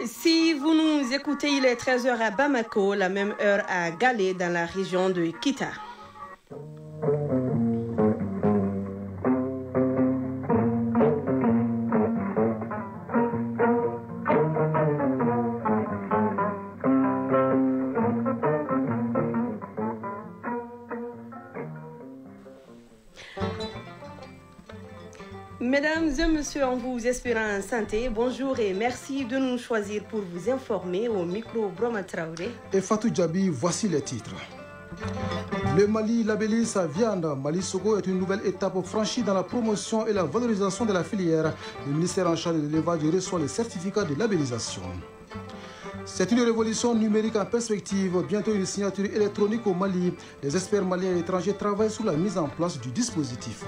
Si vous nous écoutez, il est 13 h à Bamako, la même heure à Galé, dans la région de Kita. Mesdames et messieurs, en vous espérant en santé, bonjour et merci de nous choisir pour vous informer au micro Broma Traoré. Et Fatou Djabi, voici les titres. Le Mali labellise sa viande. Mali Sogo est une nouvelle étape franchie dans la promotion et la valorisation de la filière. Le ministère en charge de l'élevage reçoit le certificat de labellisation. C'est une révolution numérique en perspective. Bientôt une signature électronique au Mali. Les experts maliens et étrangers travaillent sur la mise en place du dispositif.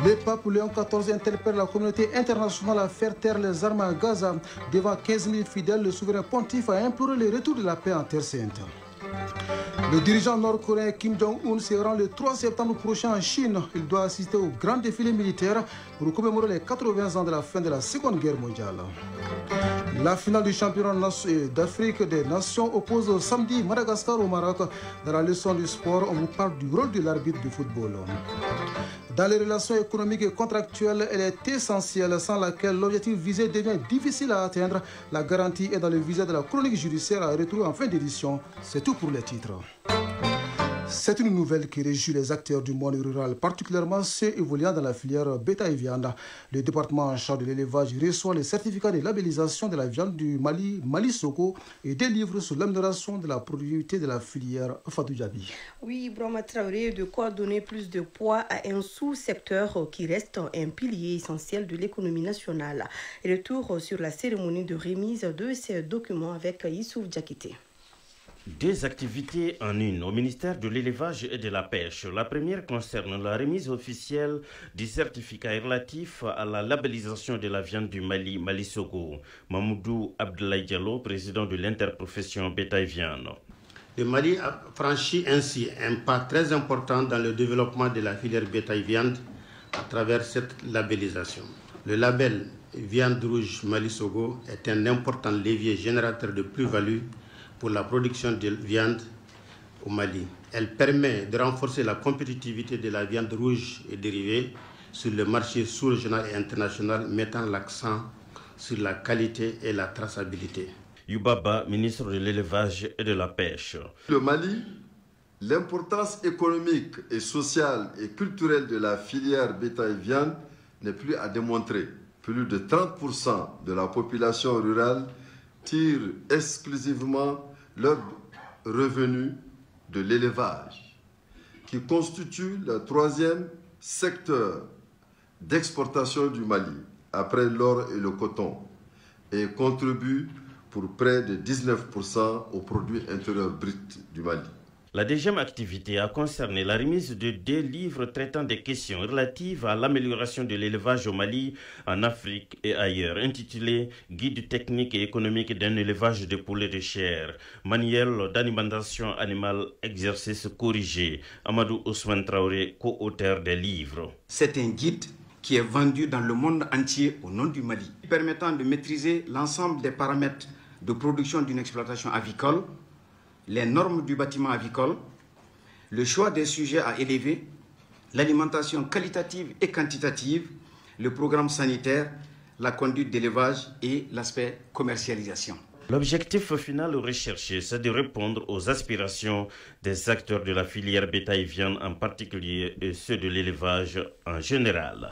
Le pape Léon XIV interpelle la communauté internationale à faire taire les armes à Gaza. Devant 15 000 fidèles, le souverain pontife a imploré le retour de la paix en Terre Sainte. Le dirigeant nord-coréen Kim Jong-un se rend le 3 septembre prochain en Chine. Il doit assister au grand défilé militaire pour commémorer les 80 ans de la fin de la Seconde Guerre mondiale. La finale du championnat d'Afrique des Nations oppose samedi Madagascar au Maroc. Dans la leçon du sport, on vous parle du rôle de l'arbitre du football. Dans les relations économiques et contractuelles, elle est essentielle, sans laquelle l'objectif visé devient difficile à atteindre. La garantie est dans le visé de la chronique judiciaire à retrouver en fin d'édition. C'est tout pour les titres. C'est une nouvelle qui réjouit les acteurs du monde rural, particulièrement ceux évoluant dans la filière bétail viande. Le département en charge de l'élevage reçoit le certificat de labellisation de la viande du Mali, Mali Sogo, et délivre sur l'amélioration de la productivité de la filière Fatou Djabi. Oui, Broma Traoré, de quoi donner plus de poids à un sous-secteur qui reste un pilier essentiel de l'économie nationale. Et retour sur la cérémonie de remise de ces documents avec Youssouf Diakité. Deux activités en une au ministère de l'élevage et de la pêche. La première concerne la remise officielle du certificat relatif à la labellisation de la viande du Mali, Mali Sogo. Mamoudou Abdoulaye Diallo, président de l'interprofession bétail viande. Le Mali a franchi ainsi un pas très important dans le développement de la filière bétail viande à travers cette labellisation. Le label viande rouge Mali Sogo est un important levier générateur de plus-value pour la production de viande au Mali. Elle permet de renforcer la compétitivité de la viande rouge et dérivée sur le marché sous-régional et international, mettant l'accent sur la qualité et la traçabilité. Youbaba, ministre de l'élevage et de la pêche. Le Mali, l'importance économique et sociale et culturelle de la filière bétail-viande n'est plus à démontrer. Plus de 30% de la population rurale tire exclusivement leurs revenus de l'élevage, qui constitue le troisième secteur d'exportation du Mali, après l'or et le coton, et contribue pour près de 19% au produit intérieur brut du Mali. La deuxième activité a concerné la remise de 2 livres traitant des questions relatives à l'amélioration de l'élevage au Mali, en Afrique et ailleurs, intitulé « Guide technique et économique d'un élevage de poulets de chair, manuel d'alimentation animale, exercice corrigé ». Amadou Ousmane Traoré, co-auteur des livres. C'est un guide qui est vendu dans le monde entier au nom du Mali, permettant de maîtriser l'ensemble des paramètres de production d'une exploitation avicole, les normes du bâtiment avicole, le choix des sujets à élever, l'alimentation qualitative et quantitative, le programme sanitaire, la conduite d'élevage et l'aspect commercialisation. L'objectif final recherché, c'est de répondre aux aspirations des acteurs de la filière bétail-viande en particulier et ceux de l'élevage en général.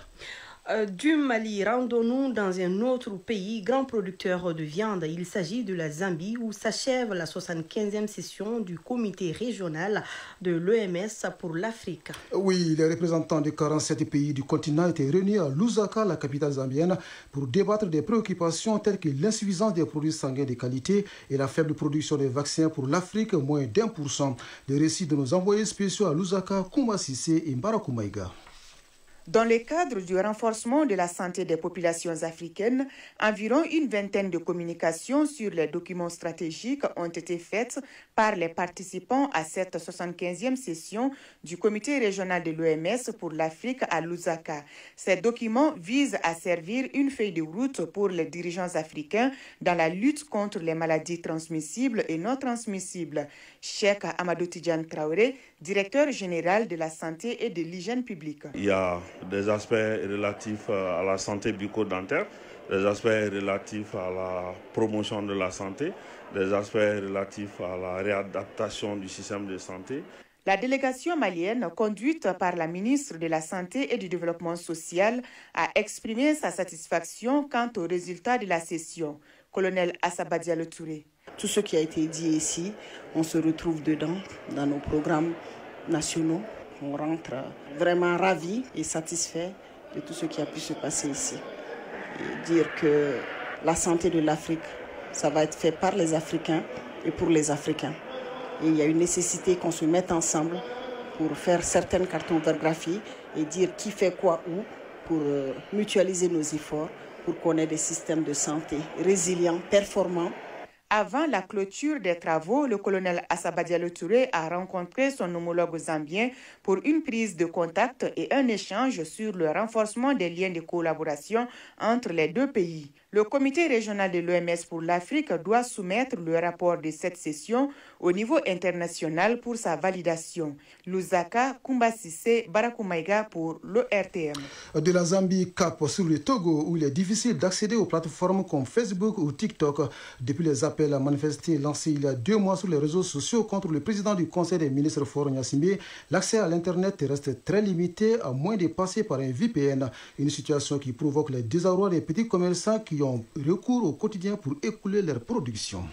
Du Mali, rendons-nous dans un autre pays, grand producteur de viande. Il s'agit de la Zambie où s'achève la 75e session du comité régional de l'OMS pour l'Afrique. Oui, les représentants de 47 pays du continent étaient réunis à Lusaka, la capitale zambienne, pour débattre des préoccupations telles que l'insuffisance des produits sanguins de qualité et la faible production des vaccins pour l'Afrique, moins d'1%. Les récits de nos envoyés spéciaux à Lusaka, Kouma Sissé et Mbarakou Maïga. Dans le cadre du renforcement de la santé des populations africaines, environ une vingtaine de communications sur les documents stratégiques ont été faites par les participants à cette 75e session du comité régional de l'OMS pour l'Afrique à Lusaka. Ces documents visent à servir une feuille de route pour les dirigeants africains dans la lutte contre les maladies transmissibles et non transmissibles. Cheikh Amadou Tidjane Traoré, directeur général de la santé et de l'hygiène publique. Il y a des aspects relatifs à la santé bucco-dentaire, des aspects relatifs à la promotion de la santé, des aspects relatifs à la réadaptation du système de santé. La délégation malienne, conduite par la ministre de la Santé et du Développement social, a exprimé sa satisfaction quant aux résultats de la session. Colonel Assaba Diallo Touré. Tout ce qui a été dit ici, on se retrouve dedans, dans nos programmes nationaux. On rentre vraiment ravis et satisfaits de tout ce qui a pu se passer ici. Et dire que la santé de l'Afrique, ça va être fait par les Africains et pour les Africains. Et il y a une nécessité qu'on se mette ensemble pour faire certaines cartographies et dire qui fait quoi où, pour mutualiser nos efforts, pour qu'on ait des systèmes de santé résilients, performants. Avant la clôture des travaux, le colonel Assaba Diallo Touré a rencontré son homologue zambien pour une prise de contact et un échange sur le renforcement des liens de collaboration entre les deux pays. Le comité régional de l'OMS pour l'Afrique doit soumettre le rapport de cette session au niveau international pour sa validation. Lusaka, Kumba Sissé, Barakumaïga pour l'ORTM. De la Zambie, cap sur le Togo, où il est difficile d'accéder aux plateformes comme Facebook ou TikTok. Depuis les appels à manifester lancés il y a 2 mois sur les réseaux sociaux contre le président du Conseil des ministres Faure Gnassingbé, l'accès à l'Internet reste très limité, à moins de passer par un VPN. Une situation qui provoque le désarroi des petits commerçants qui ont recours au quotidien pour écouler leur production.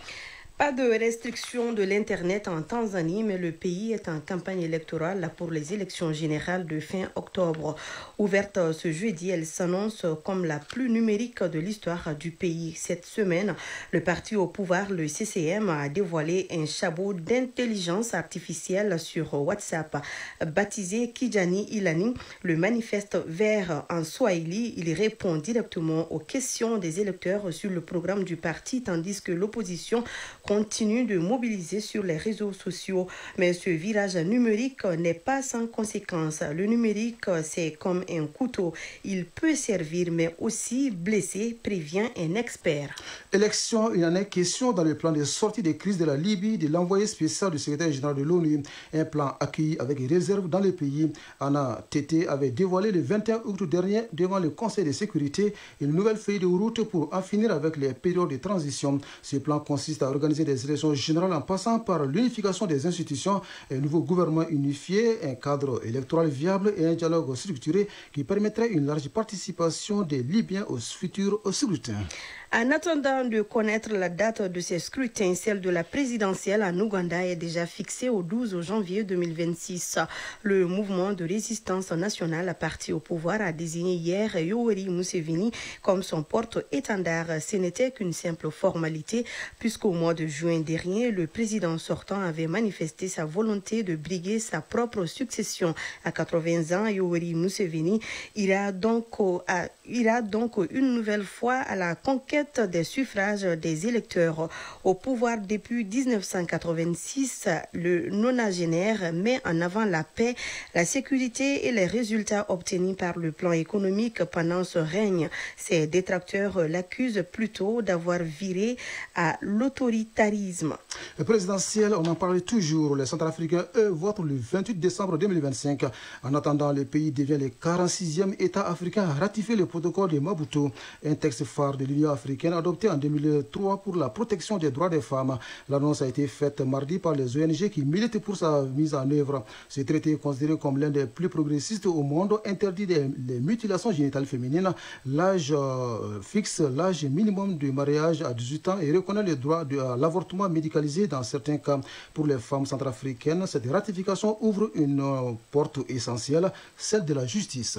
Pas de restriction de l'Internet en Tanzanie, mais le pays est en campagne électorale pour les élections générales de fin octobre. Ouverte ce jeudi, elle s'annonce comme la plus numérique de l'histoire du pays. Cette semaine, le parti au pouvoir, le CCM, a dévoilé un chabot d'intelligence artificielle sur WhatsApp. Baptisé Kijani Ilani, le manifeste vert en Swahili, il répond directement aux questions des électeurs sur le programme du parti, tandis que l'opposition continue de mobiliser sur les réseaux sociaux. Mais ce virage numérique n'est pas sans conséquences. Le numérique, c'est comme un couteau. Il peut servir, mais aussi blesser, prévient un expert. Élection, il en est question dans le plan de sortie des crises de la Libye de l'envoyé spécial du secrétaire général de l'ONU. Un plan accueilli avec réserve dans le pays. Anna Tété avait dévoilé le 21 août dernier devant le Conseil de sécurité une nouvelle feuille de route pour en finir avec les périodes de transition. Ce plan consiste à organiser des élections générales en passant par l'unification des institutions, un nouveau gouvernement unifié, un cadre électoral viable et un dialogue structuré qui permettrait une large participation des Libyens au futur scrutin. En attendant de connaître la date de ces scrutins, celle de la présidentielle en Ouganda est déjà fixée au 12 janvier 2026. Le mouvement de résistance nationale parti au pouvoir a désigné hier Yoweri Museveni comme son porte-étendard. Ce n'était qu'une simple formalité puisqu'au mois de juin dernier, le président sortant avait manifesté sa volonté de briguer sa propre succession. À 80 ans, Yoweri Museveni ira donc une nouvelle fois à la conquête des suffrages des électeurs. Au pouvoir depuis 1986, le nonagénaire met en avant la paix, la sécurité et les résultats obtenus par le plan économique pendant ce règne. Ses détracteurs l'accusent plutôt d'avoir viré à l'autoritarisme. Le présidentiel, on en parle toujours. Les Centrafricains, eux, votent le 28 décembre 2025. En attendant, le pays devient le 46e État africain à ratifier le protocole de Maputo, un texte phare de l'Union africaine adopté en 2003 pour la protection des droits des femmes. L'annonce a été faite mardi par les ONG qui militent pour sa mise en œuvre. Ce traité est considéré comme l'un des plus progressistes au monde, interdit les mutilations génitales féminines, l'âge fixe l'âge minimum de mariage à 18 ans et reconnaît le droit à l'avortement médicalisé dans certains cas. Pour les femmes centrafricaines, cette ratification ouvre une porte essentielle, celle de la justice.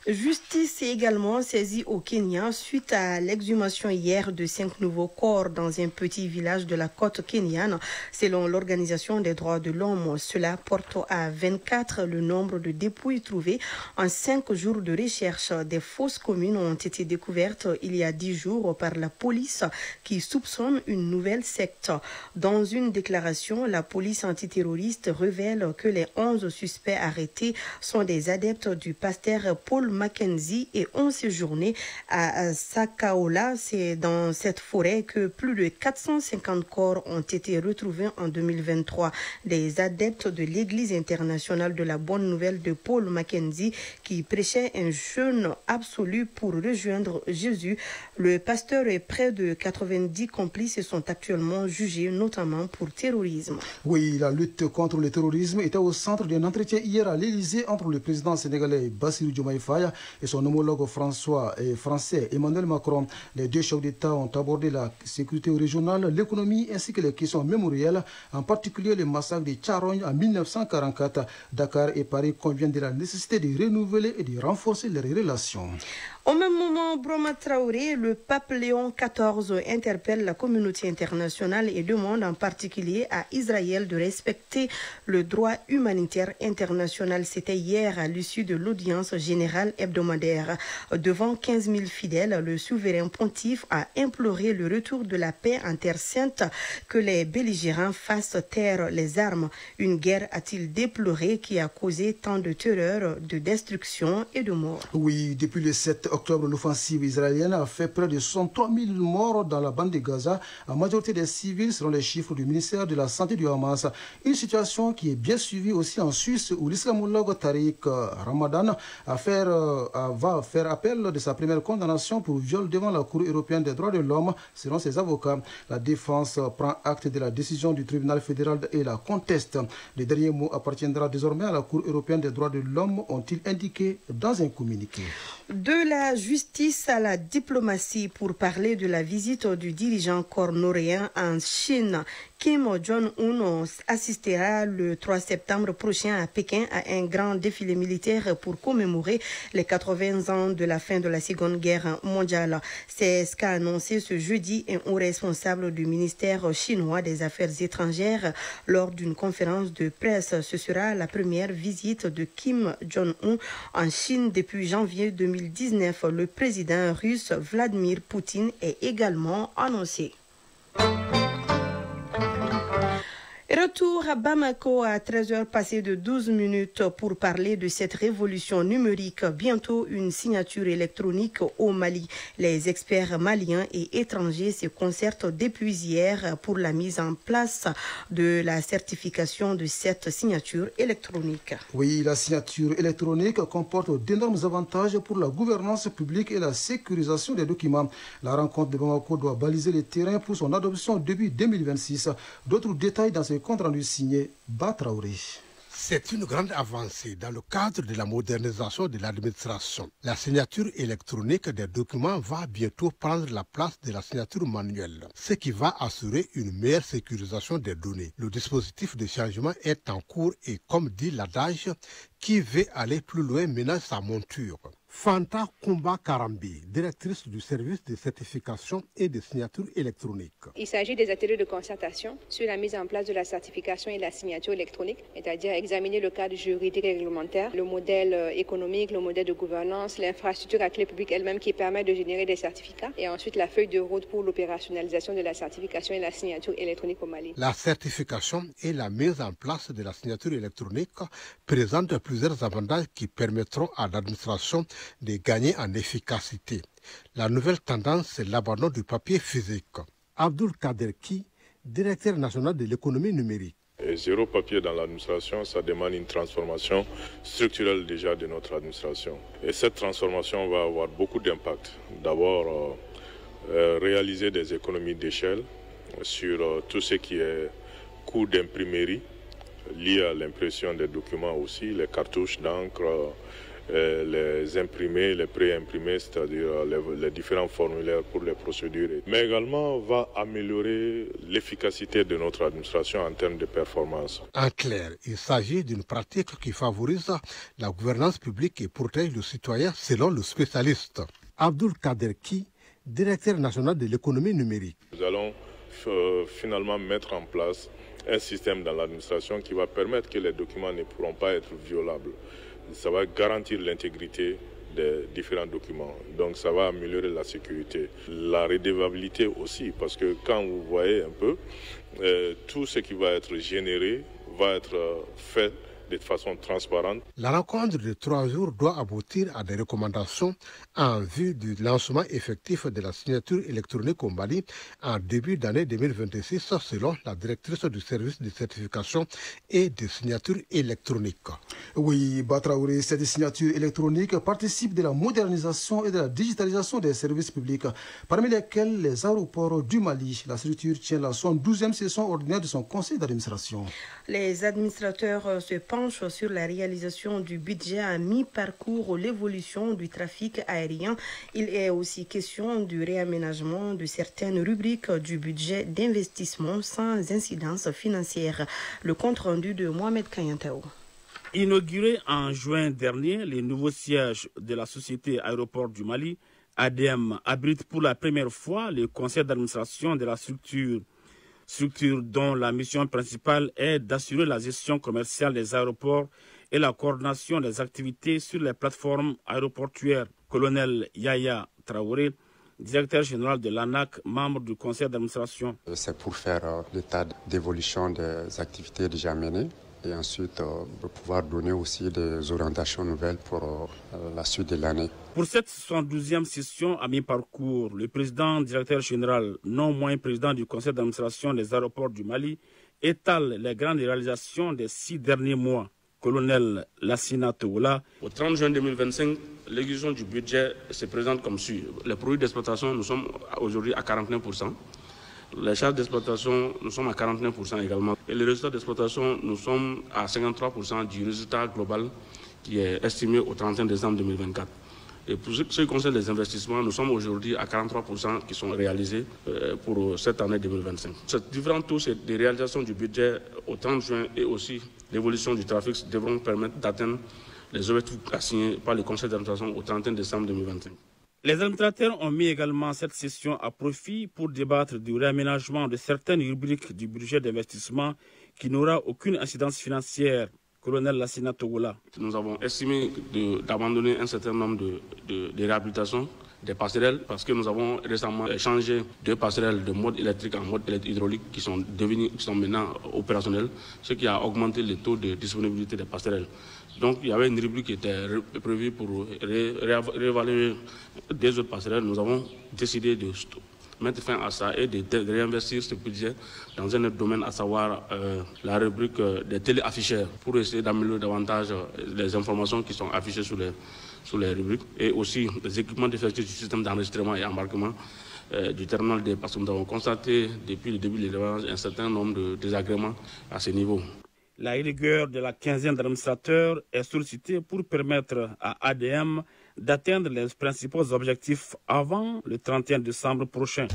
Justice est également saisie au Kenya suite à l'exhumation hier de 5 nouveaux corps dans un petit village de la côte kenyane. Selon l'Organisation des droits de l'homme, cela porte à 24 le nombre de dépouilles trouvées en 5 jours de recherche. Des fosses communes ont été découvertes il y a 10 jours par la police qui soupçonne une nouvelle secte. Dans une déclaration, la police antiterroriste révèle que les 11 suspects arrêtés sont des adeptes du pasteur Paul Mackenzie et ont séjourné à Sakaola. C'est dans cette forêt que plus de 450 corps ont été retrouvés en 2023. Des adeptes de l'Église internationale de la Bonne Nouvelle de Paul Mackenzie qui prêchait un jeûne absolu pour rejoindre Jésus. Le pasteur et près de 90 complices sont actuellement jugés, notamment pour terrorisme. Oui, la lutte contre le terrorisme était au centre d'un entretien hier à l'Élysée entre le président sénégalais Bassirou Diomaye Faye et son homologue français Emmanuel Macron. Les deux chefs d'État ont abordé la sécurité régionale, l'économie ainsi que les questions mémorielles, en particulier le massacre de Tcharogne en 1944. Dakar et Paris conviennent de la nécessité de renouveler et de renforcer leurs relations. Au même moment, Broma Traoré, le pape Léon XIV interpelle la communauté internationale et demande en particulier à Israël de respecter le droit humanitaire international. C'était hier à l'issue de l'audience générale hebdomadaire. Devant 15 000 fidèles, le souverain pontife a imploré le retour de la paix en Terre Sainte, que les belligérants fassent taire les armes. Une guerre, a-t-il déploré, qui a causé tant de terreur, de destruction et de morts. Oui, depuis le 7 octobre, l'offensive israélienne a fait près de 63 000 morts dans la bande de Gaza, en majorité des civils selon les chiffres du ministère de la Santé du Hamas. Une situation qui est bien suivie aussi en Suisse où l'islamologue Tariq Ramadan va faire appel de sa première condamnation pour viol devant la Cour européenne des droits de l'homme selon ses avocats. La défense prend acte de la décision du tribunal fédéral et la conteste. Le dernier mot appartiendra désormais à la Cour européenne des droits de l'homme, ont-ils indiqué dans un communiqué. De la justice à la diplomatie pour parler de la visite du dirigeant nord-coréen en Chine. Kim Jong-un assistera le 3 septembre prochain à Pékin à un grand défilé militaire pour commémorer les 80 ans de la fin de la Seconde Guerre mondiale. C'est ce qu'a annoncé ce jeudi un haut responsable du ministère chinois des Affaires étrangères lors d'une conférence de presse. Ce sera la première visite de Kim Jong-un en Chine depuis janvier 2019. Le président russe Vladimir Poutine est également annoncé. Retour à Bamako à 13h passées de 12 minutes pour parler de cette révolution numérique. Bientôt une signature électronique au Mali. Les experts maliens et étrangers se concertent depuis hier pour la mise en place de la certification de cette signature électronique. Oui, la signature électronique comporte d'énormes avantages pour la gouvernance publique et la sécurisation des documents. La rencontre de Bamako doit baliser le terrain pour son adoption début 2026. D'autres détails dans ce compte rendu signé Batraouri. C'est une grande avancée dans le cadre de la modernisation de l'administration. La signature électronique des documents va bientôt prendre la place de la signature manuelle, ce qui va assurer une meilleure sécurisation des données. Le dispositif de changement est en cours et, comme dit l'adage, qui veut aller plus loin ménage sa monture. Fanta Kumba Karambi, directrice du service de certification et de signature électronique. Il s'agit des ateliers de concertation sur la mise en place de la certification et de la signature électronique, c'est-à-dire examiner le cadre juridique et réglementaire, le modèle économique, le modèle de gouvernance, l'infrastructure à clé publique elle-même qui permet de générer des certificats et ensuite la feuille de route pour l'opérationnalisation de la certification et la signature électronique au Mali. La certification et la mise en place de la signature électronique présentent plusieurs avantages qui permettront à l'administration de gagner en efficacité. La nouvelle tendance, c'est l'abandon du papier physique. Abdul Kaderki, directeur national de l'économie numérique. Et zéro papier dans l'administration, ça demande une transformation structurelle déjà de notre administration. Et cette transformation va avoir beaucoup d'impact. D'abord, réaliser des économies d'échelle sur tout ce qui est coût d'imprimerie, lié à l'impression des documents aussi, les cartouches d'encre, les imprimés, les pré-imprimés, c'est-à-dire les différents formulaires pour les procédures, mais également va améliorer l'efficacité de notre administration en termes de performance. En clair, il s'agit d'une pratique qui favorise la gouvernance publique et protège le citoyen selon le spécialiste. Abdul Kaderki, directeur national de l'économie numérique. Nous allons finalement mettre en place un système dans l'administration qui va permettre que les documents ne pourront pas être violables. Ça va garantir l'intégrité des différents documents. Donc ça va améliorer la sécurité, la redevabilité aussi, parce que quand vous voyez un peu, tout ce qui va être généré va être fait de façon transparente. La rencontre de 3 jours doit aboutir à des recommandations en vue du lancement effectif de la signature électronique au Mali en début d'année 2026 selon la directrice du service de certification et de signature électronique. Oui, Batraouri, cette signature électronique participe de la modernisation et de la digitalisation des services publics, parmi lesquels les aéroports du Mali. La structure tient la 12e session ordinaire de son conseil d'administration. Les administrateurs se penchent sur la réalisation du budget à mi-parcours, l'évolution du trafic aérien. Il est aussi question du réaménagement de certaines rubriques du budget d'investissement sans incidence financière. Le compte rendu de Mohamed Kayantao. Inauguré en juin dernier, les nouveaux sièges de la société Aéroport du Mali, ADM, abrite pour la première fois le conseil d'administration de la structure dont la mission principale est d'assurer la gestion commerciale des aéroports et la coordination des activités sur les plateformes aéroportuaires. Colonel Yaya Traoré, directeur général de l'ANAC, membre du conseil d'administration. C'est pour faire l'état d'évolution des activités déjà menées et ensuite pouvoir donner aussi des orientations nouvelles pour la suite de l'année. Pour cette 72e session à mi-parcours, le président directeur général, non moins président du conseil d'administration des aéroports du Mali, étale les grandes réalisations des 6 derniers mois. Colonel Lassina Toula. Au 30 juin 2025, l'exécution du budget se présente comme suit. Les produits d'exploitation, nous sommes aujourd'hui à 49%. Les charges d'exploitation, nous sommes à 49% également. Et les résultats d'exploitation, nous sommes à 53% du résultat global qui est estimé au 31 décembre 2024. Et pour ce qui concerne les investissements, nous sommes aujourd'hui à 43% qui sont réalisés pour cette année 2025. Ces différents taux de réalisation du budget au 30 juin et aussi l'évolution du trafic devront permettre d'atteindre les objectifs assignés par le Conseil d'administration au 31 décembre 2025. Les administrateurs ont mis également cette session à profit pour débattre du réaménagement de certaines rubriques du budget d'investissement qui n'aura aucune incidence financière. Colonel Lassina Togola. Nous avons estimé d'abandonner un certain nombre de réhabilitations des passerelles parce que nous avons récemment changé 2 passerelles de mode électrique en mode hydraulique qui sont maintenant opérationnelles, ce qui a augmenté le taux de disponibilité des passerelles. Donc il y avait une rubrique qui était prévue pour réévaluer des autres passerelles. Nous avons décidé de mettre fin à ça et de réinvestir ce budget dans un autre domaine, à savoir la rubrique des téléafficheurs, pour essayer d'améliorer davantage les informations qui sont affichées sur les rubriques, et aussi les équipements d'effectifs du système d'enregistrement et embarquement du terminal D, parce que nous avons constaté depuis le début de l'élevage un certain nombre de désagréments à ce niveau. La rigueur de la quinzaine d'administrateurs est sollicitée pour permettre à ADM d'atteindre les principaux objectifs avant le 31 décembre prochain.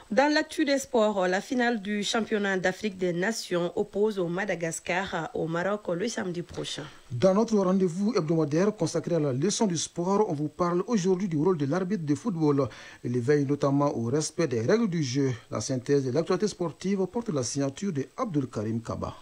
Dans l'actu des sports, la finale du championnat d'Afrique des Nations oppose au Madagascar au Maroc le samedi prochain. Dans notre rendez-vous hebdomadaire consacré à la leçon du sport, on vous parle aujourd'hui du rôle de l'arbitre de football. Il veille notamment au respect des règles du jeu. La synthèse de l'actualité sportive porte la signature de Abdul Karim Kaba.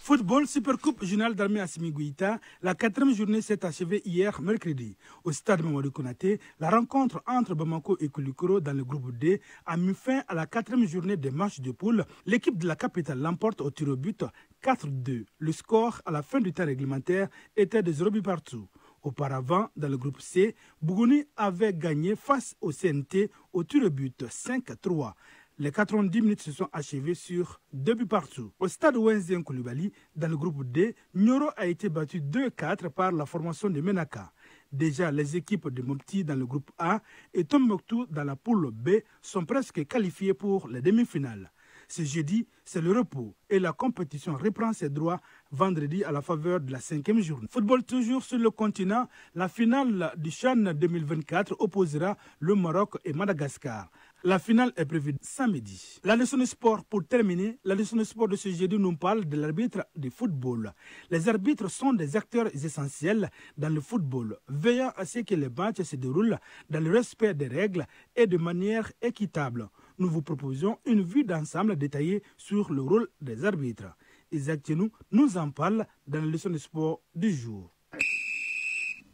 Football Supercoupe Régionale d'Armée Assimi Goïta, la 4e journée s'est achevée hier mercredi. Au stade Mamadou Konaté, la rencontre entre Bamako et Koulikoro dans le groupe D a mis fin à la 4e journée des matchs de poule. L'équipe de la capitale l'emporte au tir au but 4-2. Le score à la fin du temps réglementaire était de 0 but partout. Auparavant, dans le groupe C, Bougouni avait gagné face au CNT au tir au but 5-3. Les 90 minutes se sont achevées sur 2 buts partout. Au stade Wenzen Koulibaly, dans le groupe D, Nyoro a été battu 2-4 par la formation de Menaka. Déjà, les équipes de Mopti dans le groupe A et Tombouctou dans la poule B sont presque qualifiées pour les demi-finales. Ce jeudi, c'est le repos et la compétition reprend ses droits vendredi à la faveur de la 5e journée. Football toujours sur le continent, la finale du CHAN 2024 opposera le Maroc et Madagascar. La finale est prévue samedi. La leçon de sport, pour terminer, la leçon de sport de ce jeudi nous parle de l'arbitre de football. Les arbitres sont des acteurs essentiels dans le football, veillant à ce que les matchs se déroulent dans le respect des règles et de manière équitable. Nous vous proposons une vue d'ensemble détaillée sur le rôle des arbitres. Isaac Tchenou nous en parle dans la leçon de sport du jour.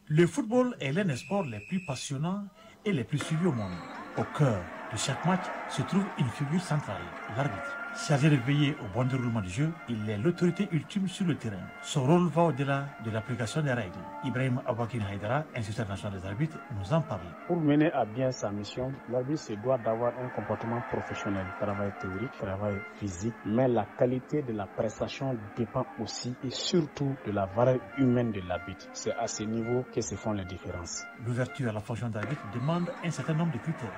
Le football est l'un des sports les plus passionnants et les plus suivis au monde. Au cœur de chaque match se trouve une figure centrale, l'arbitre. Chargé de veiller au bon déroulement du jeu, il est l'autorité ultime sur le terrain. Son rôle va au-delà de l'application des règles. Ibrahim Aboubakar Haïdara, instructeur national des arbitres, nous en parle. Pour mener à bien sa mission, l'arbitre se doit d'avoir un comportement professionnel, travail théorique, travail physique, mais la qualité de la prestation dépend aussi et surtout de la valeur humaine de l'arbitre. C'est à ce niveau que se font les différences. L'ouverture à la fonction d'arbitre demande un certain nombre de critères.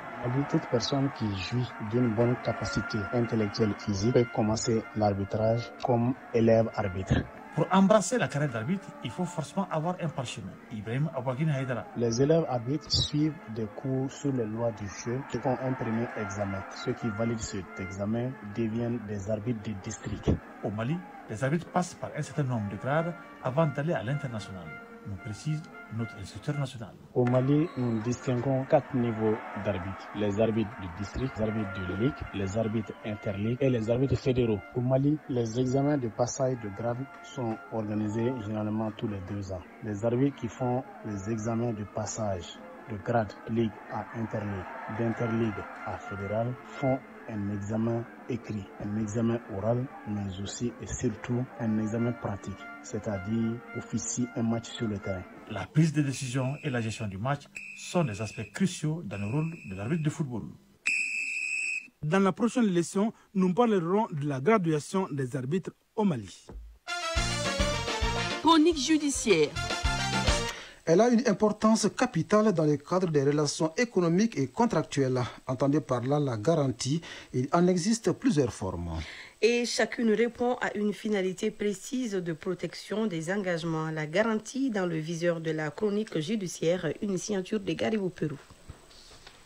Toute personne qui jouit d'une bonne capacité intellectuelle physique peut commencer l'arbitrage comme élève arbitre. Pour embrasser la carrière d'arbitre, il faut forcément avoir un parchemin. Ibrahim Aboubakar Haïdara. Les élèves arbitres suivent des cours sur les lois du jeu et font un premier examen. Ceux qui valident cet examen deviennent des arbitres de district. Au Mali, les arbitres passent par un certain nombre de grades avant d'aller à l'international, nous précise notre instructeur national. Au Mali, nous distinguons 4 niveaux d'arbitres. Les arbitres du district, les arbitres de ligue, les arbitres interligues et les arbitres fédéraux. Au Mali, les examens de passage de grade sont organisés généralement tous les 2 ans. Les arbitres qui font les examens de passage de grade ligue à interligue, d'interligue à fédéral font un examen écrit, un examen oral, mais aussi et surtout un examen pratique, c'est-à-dire officier un match sur le terrain. La prise de décision et la gestion du match sont des aspects cruciaux dans le rôle de l'arbitre de football. Dans la prochaine leçon, nous parlerons de la graduation des arbitres au Mali. Chronique judiciaire. Elle a une importance capitale dans le cadre des relations économiques et contractuelles. Entendez par là la garantie. Il en existe plusieurs formes. Et chacune répond à une finalité précise de protection des engagements. La garantie dans le viseur de la chronique judiciaire, une signature de Garibou Pérou.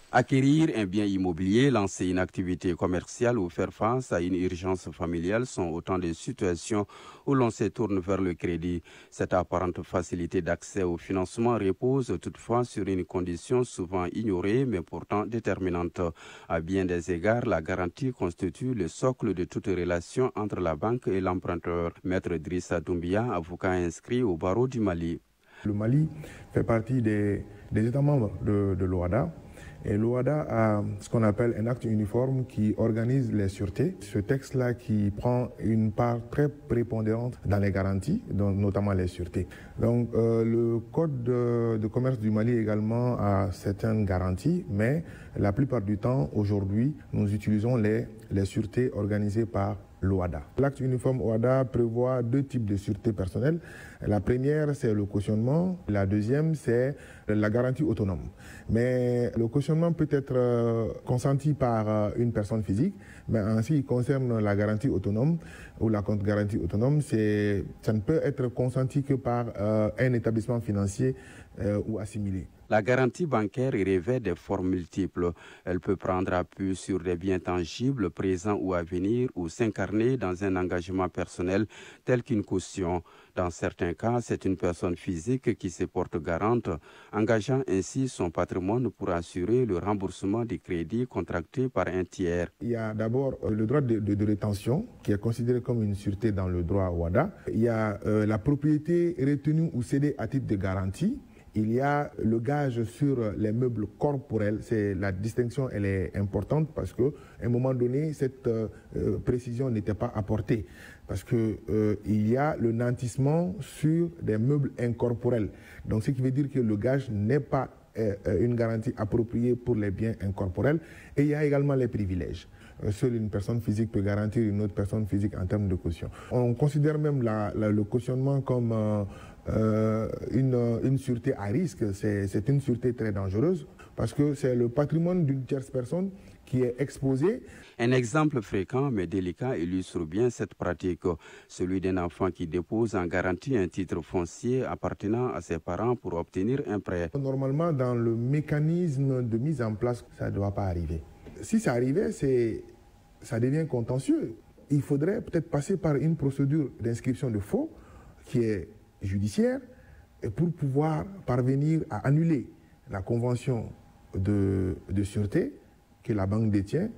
Acquérir un bien immobilier, lancer une activité commerciale ou faire face à une urgence familiale sont autant de situations où l'on se tourne vers le crédit. Cette apparente facilité d'accès au financement repose toutefois sur une condition souvent ignorée mais pourtant déterminante. À bien des égards, la garantie constitue le socle de toute relation entre la banque et l'emprunteur. Maître Drissa Doumbia, avocat inscrit au barreau du Mali. Le Mali fait partie des États membres de l'OHADA. Et l'OHADA a ce qu'on appelle un acte uniforme qui organise les sûretés. Ce texte-là qui prend une part très prépondérante dans les garanties, notamment les sûretés. Donc le code de commerce du Mali également a certaines garanties, mais la plupart du temps, aujourd'hui, nous utilisons les sûretés organisées par l'OHADA. L'acte uniforme OHADA prévoit 2 types de sûreté personnelle. La première, c'est le cautionnement. La deuxième, c'est la garantie autonome. Mais le cautionnement peut être consenti par une personne physique, mais en ce qui concerne la garantie autonome ou la contre-garantie autonome, ça ne peut être consenti que par un établissement financier ou assimilé. La garantie bancaire revêt des formes multiples. Elle peut prendre appui sur des biens tangibles, présents ou à venir, ou s'incarner dans un engagement personnel tel qu'une caution. Dans certains cas, c'est une personne physique qui se porte garante, engageant ainsi son patrimoine pour assurer le remboursement des crédits contractés par un tiers. Il y a d'abord le droit de rétention, qui est considéré comme une sûreté dans le droit OHADA. Il y a la propriété retenue ou cédée à titre de garantie. Il y a le gage sur les meubles corporels. La distinction, elle est importante parce qu'à un moment donné, cette précision n'était pas apportée. Parce qu'il y a le nantissement sur des meubles incorporels. Donc, ce qui veut dire que le gage n'est pas une garantie appropriée pour les biens incorporels. Et il y a également les privilèges. Seule une personne physique peut garantir une autre personne physique en termes de caution. On considère même le cautionnement comme une sûreté à risque. C'est une sûreté très dangereuse parce que c'est le patrimoine d'une tierce personne qui est exposé. Un exemple fréquent mais délicat illustre bien cette pratique, celui d'un enfant qui dépose en garantie un titre foncier appartenant à ses parents pour obtenir un prêt. Normalement, dans le mécanisme de mise en place, ça ne doit pas arriver. Si ça arrivait, ça devient contentieux. Il faudrait peut-être passer par une procédure d'inscription de faux qui est judiciaire et pour pouvoir parvenir à annuler la convention de sûreté que la banque détient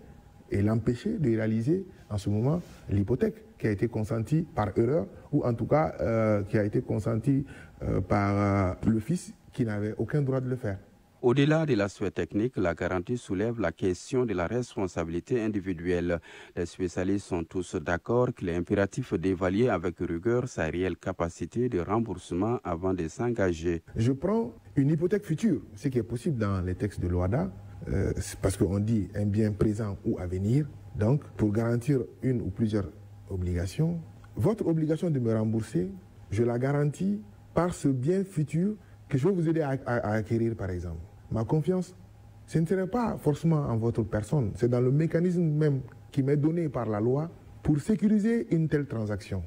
et l'empêcher de réaliser en ce moment l'hypothèque qui a été consentie par erreur ou en tout cas qui a été consentie par le fils qui n'avait aucun droit de le faire. Au-delà de l'aspect technique, la garantie soulève la question de la responsabilité individuelle. Les spécialistes sont tous d'accord qu'il est impératif d'évaluer avec rigueur sa réelle capacité de remboursement avant de s'engager. Je prends une hypothèque future, ce qui est possible dans les textes de l'OHADA, parce qu'on dit un bien présent ou à venir. Donc, pour garantir une ou plusieurs obligations, votre obligation de me rembourser, je la garantis par ce bien futur que je vais vous aider à acquérir, par exemple. Ma confiance, ce ne serait pas forcément en votre personne, c'est dans le mécanisme même qui m'est donné par la loi pour sécuriser une telle transaction.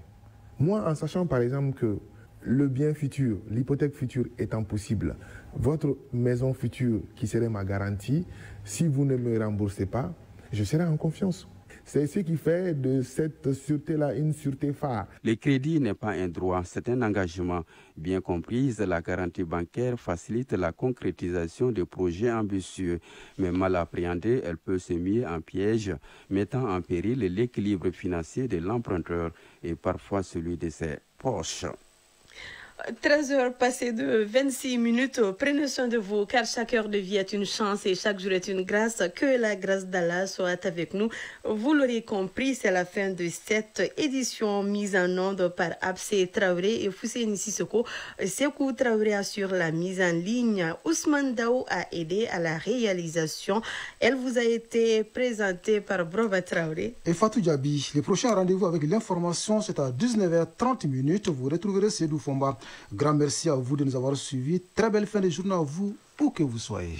Moi, en sachant par exemple que le bien futur, l'hypothèque future étant possible, votre maison future qui serait ma garantie, si vous ne me remboursez pas, je serai en confiance. C'est ce qui fait de cette sûreté-là une sûreté phare. Le crédit n'est pas un droit, c'est un engagement. Bien comprise, la garantie bancaire facilite la concrétisation de projets ambitieux. Mais mal appréhendée, elle peut se mettre en piège, mettant en péril l'équilibre financier de l'emprunteur et parfois celui de ses poches. 13 heures passées de 26 minutes. Prenez soin de vous, car chaque heure de vie est une chance et chaque jour est une grâce. Que la grâce d'Allah soit avec nous. Vous l'aurez compris, c'est la fin de cette édition mise en onde par Absé Traoré et Fousseini Sissoko. Sekou Traoré assure la mise en ligne. Ousmane Dao a aidé à la réalisation. Elle vous a été présentée par Brova Traoré et Fatou Diaby. Le prochain rendez-vous avec l'information, c'est à 19h30. Vous retrouverez Sédou Fomba. Grand merci à vous de nous avoir suivis. Très belle fin de journée à vous, où que vous soyez.